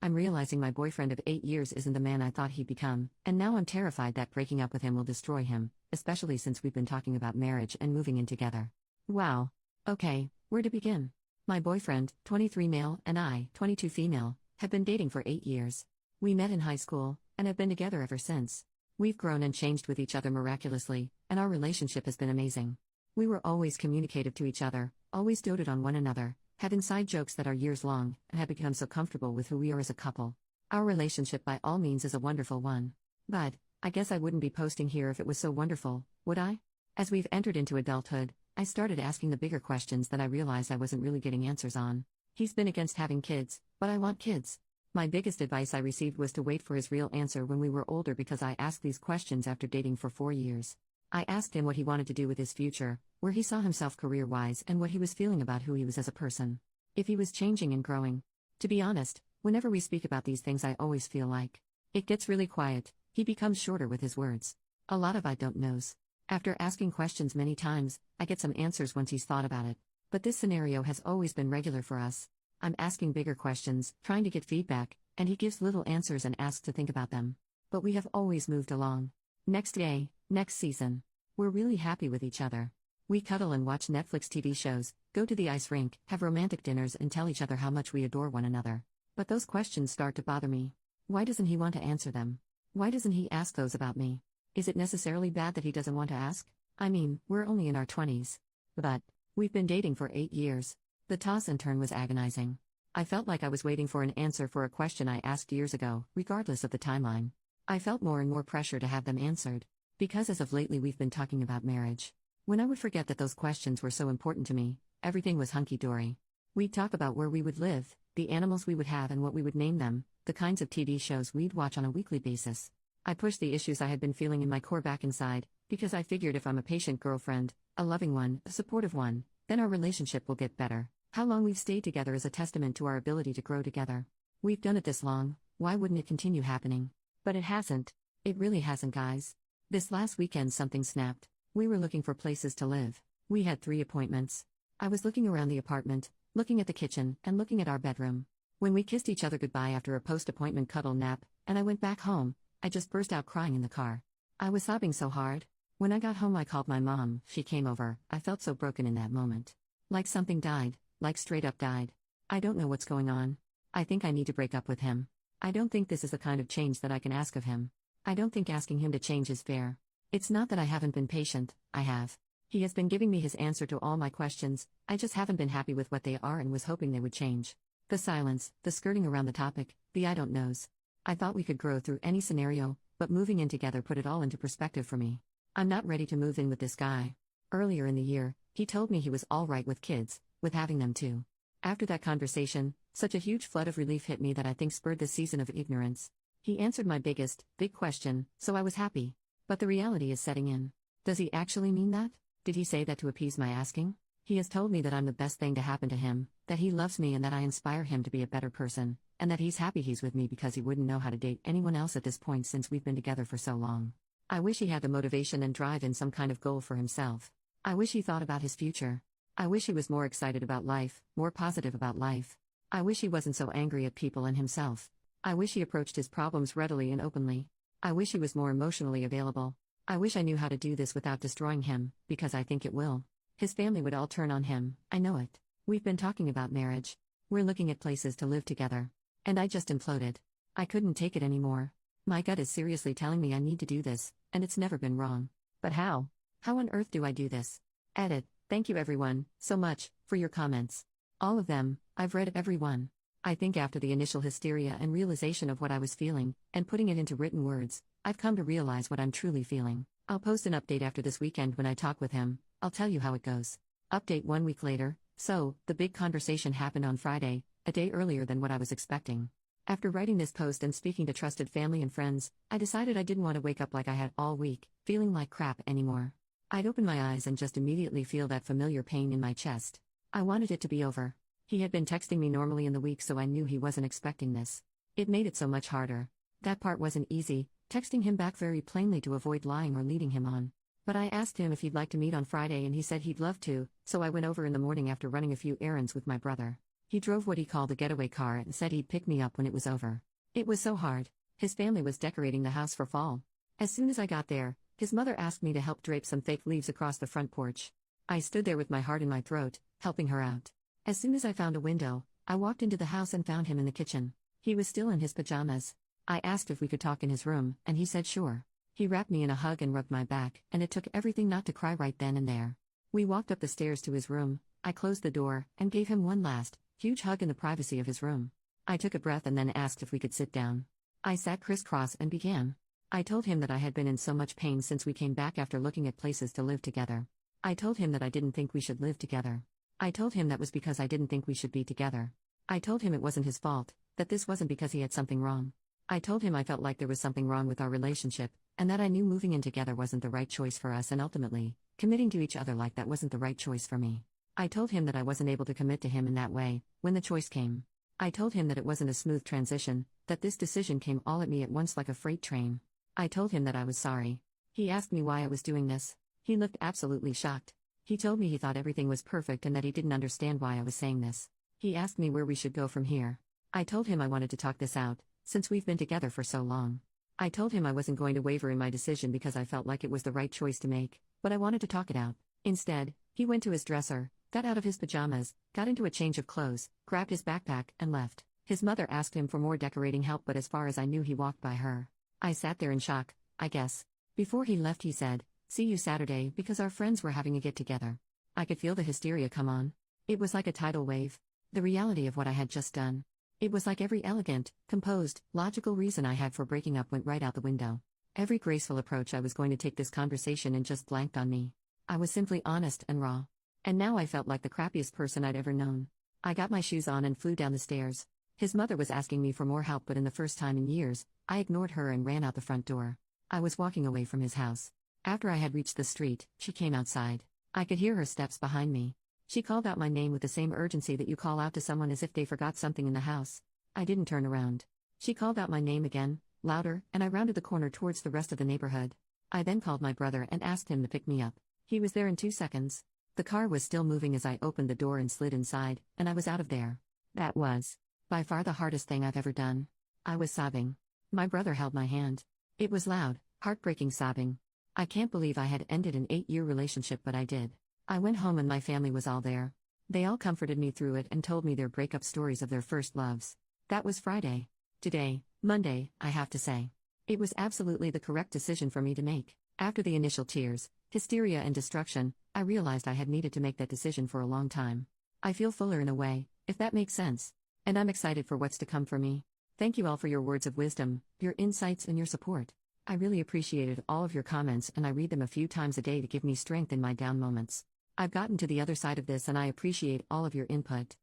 I'm realizing my boyfriend of 8 years isn't the man I thought he'd become, and now I'm terrified that breaking up with him will destroy him, especially since we've been talking about marriage and moving in together. Wow. Okay, where to begin? My boyfriend, 23 male, and I, 22 female, have been dating for 8 years. We met in high school, and have been together ever since. We've grown and changed with each other miraculously, and our relationship has been amazing. We were always communicative to each other, always doted on one another, had inside jokes that are years long, and have become so comfortable with who we are as a couple. Our relationship by all means is a wonderful one. But, I guess I wouldn't be posting here if it was so wonderful, would I? As we've entered into adulthood, I started asking the bigger questions that I realized I wasn't really getting answers on. He's been against having kids, but I want kids. My biggest advice I received was to wait for his real answer when we were older because I asked these questions after dating for 4 years. I asked him what he wanted to do with his future, where he saw himself career-wise and what he was feeling about who he was as a person. If he was changing and growing. To be honest, whenever we speak about these things I always feel like it gets really quiet, he becomes shorter with his words. A lot of I don't knows. After asking questions many times, I get some answers once he's thought about it. But this scenario has always been regular for us. I'm asking bigger questions, trying to get feedback, and he gives little answers and asks to think about them. But we have always moved along. Next day, next season. We're really happy with each other. We cuddle and watch Netflix TV shows, go to the ice rink, have romantic dinners and tell each other how much we adore one another. But those questions start to bother me. Why doesn't he want to answer them? Why doesn't he ask those about me? Is it necessarily bad that he doesn't want to ask? I mean, we're only in our 20s. But we've been dating for 8 years. The toss and turn was agonizing. I felt like I was waiting for an answer for a question I asked years ago, regardless of the timeline. I felt more and more pressure to have them answered. Because as of lately we've been talking about marriage. When I would forget that those questions were so important to me, everything was hunky-dory. We'd talk about where we would live, the animals we would have and what we would name them, the kinds of TV shows we'd watch on a weekly basis. I pushed the issues I had been feeling in my core back inside, because I figured if I'm a patient girlfriend, a loving one, a supportive one, then our relationship will get better. How long we've stayed together is a testament to our ability to grow together. We've done it this long, why wouldn't it continue happening? But it hasn't. It really hasn't, guys. This last weekend something snapped. We were looking for places to live. We had 3 appointments. I was looking around the apartment, looking at the kitchen, and looking at our bedroom. When we kissed each other goodbye after a post-appointment cuddle nap, and I went back home, I just burst out crying in the car. I was sobbing so hard. When I got home I called my mom, she came over. I felt so broken in that moment. Like something died, like straight up died. I don't know what's going on. I think I need to break up with him. I don't think this is the kind of change that I can ask of him. I don't think asking him to change is fair. It's not that I haven't been patient, I have. He has been giving me his answer to all my questions, I just haven't been happy with what they are and was hoping they would change. The silence, the skirting around the topic, the I don't knows. I thought we could grow through any scenario, but moving in together put it all into perspective for me. I'm not ready to move in with this guy. Earlier in the year, he told me he was all right with kids, with having them too. After that conversation, such a huge flood of relief hit me that I think spurred this season of ignorance. He answered my big question, so I was happy. But the reality is setting in. Does he actually mean that? Did he say that to appease my asking? He has told me that I'm the best thing to happen to him, that he loves me and that I inspire him to be a better person, and that he's happy he's with me because he wouldn't know how to date anyone else at this point since we've been together for so long. I wish he had the motivation and drive and some kind of goal for himself. I wish he thought about his future. I wish he was more excited about life, more positive about life. I wish he wasn't so angry at people and himself. I wish he approached his problems readily and openly. I wish he was more emotionally available. I wish I knew how to do this without destroying him, because I think it will. His family would all turn on him, I know it. We've been talking about marriage. We're looking at places to live together. And I just imploded. I couldn't take it anymore. My gut is seriously telling me I need to do this, and it's never been wrong. But how? How on earth do I do this? Edit. Thank you everyone, so much, for your comments. All of them, I've read every one. I think after the initial hysteria and realization of what I was feeling, and putting it into written words, I've come to realize what I'm truly feeling. I'll post an update after this weekend when I talk with him, I'll tell you how it goes. Update 1 week later. So, the big conversation happened on Friday, a day earlier than what I was expecting. After writing this post and speaking to trusted family and friends, I decided I didn't want to wake up like I had all week, feeling like crap anymore. I'd open my eyes and just immediately feel that familiar pain in my chest. I wanted it to be over. He had been texting me normally in the week, so I knew he wasn't expecting this. It made it so much harder. That part wasn't easy, texting him back very plainly to avoid lying or leading him on. But I asked him if he'd like to meet on Friday and he said he'd love to, so I went over in the morning after running a few errands with my brother. He drove what he called a getaway car and said he'd pick me up when it was over. It was so hard. His family was decorating the house for fall. As soon as I got there, his mother asked me to help drape some fake leaves across the front porch. I stood there with my heart in my throat, helping her out. As soon as I found a window, I walked into the house and found him in the kitchen. He was still in his pajamas. I asked if we could talk in his room, and he said sure. He wrapped me in a hug and rubbed my back, and it took everything not to cry right then and there. We walked up the stairs to his room. I closed the door, and gave him one last, huge hug in the privacy of his room. I took a breath and then asked if we could sit down. I sat crisscross and began. I told him that I had been in so much pain since we came back after looking at places to live together. I told him that I didn't think we should live together. I told him that was because I didn't think we should be together. I told him it wasn't his fault, that this wasn't because he had something wrong. I told him I felt like there was something wrong with our relationship, and that I knew moving in together wasn't the right choice for us, and ultimately, committing to each other like that wasn't the right choice for me. I told him that I wasn't able to commit to him in that way, when the choice came. I told him that it wasn't a smooth transition, that this decision came all at me at once like a freight train. I told him that I was sorry. He asked me why I was doing this. He looked absolutely shocked. He told me he thought everything was perfect and that he didn't understand why I was saying this. He asked me where we should go from here. I told him I wanted to talk this out, since we've been together for so long. I told him I wasn't going to waver in my decision because I felt like it was the right choice to make, but I wanted to talk it out. Instead, he went to his dresser, got out of his pajamas, got into a change of clothes, grabbed his backpack, and left. His mother asked him for more decorating help, but as far as I knew, he walked by her. I sat there in shock, I guess. Before he left, he said, "See you Saturday," because our friends were having a get-together. I could feel the hysteria come on. It was like a tidal wave. The reality of what I had just done. It was like every elegant, composed, logical reason I had for breaking up went right out the window. Every graceful approach I was going to take this conversation and just blanked on me. I was simply honest and raw. And now I felt like the crappiest person I'd ever known. I got my shoes on and flew down the stairs. His mother was asking me for more help, but in the first time in years, I ignored her and ran out the front door. I was walking away from his house. After I had reached the street, she came outside. I could hear her steps behind me. She called out my name with the same urgency that you call out to someone as if they forgot something in the house. I didn't turn around. She called out my name again, louder, and I rounded the corner towards the rest of the neighborhood. I then called my brother and asked him to pick me up. He was there in 2 seconds. The car was still moving as I opened the door and slid inside, and I was out of there. That was, by far, the hardest thing I've ever done. I was sobbing. My brother held my hand. It was loud, heartbreaking sobbing. I can't believe I had ended an 8-year relationship, but I did. I went home and my family was all there. They all comforted me through it and told me their breakup stories of their first loves. That was Friday. Today, Monday, I have to say. It was absolutely the correct decision for me to make. After the initial tears, hysteria and destruction, I realized I had needed to make that decision for a long time. I feel fuller in a way, if that makes sense. And I'm excited for what's to come for me. Thank you all for your words of wisdom, your insights, and your support. I really appreciated all of your comments, and I read them a few times a day to give me strength in my down moments. I've gotten to the other side of this and I appreciate all of your input.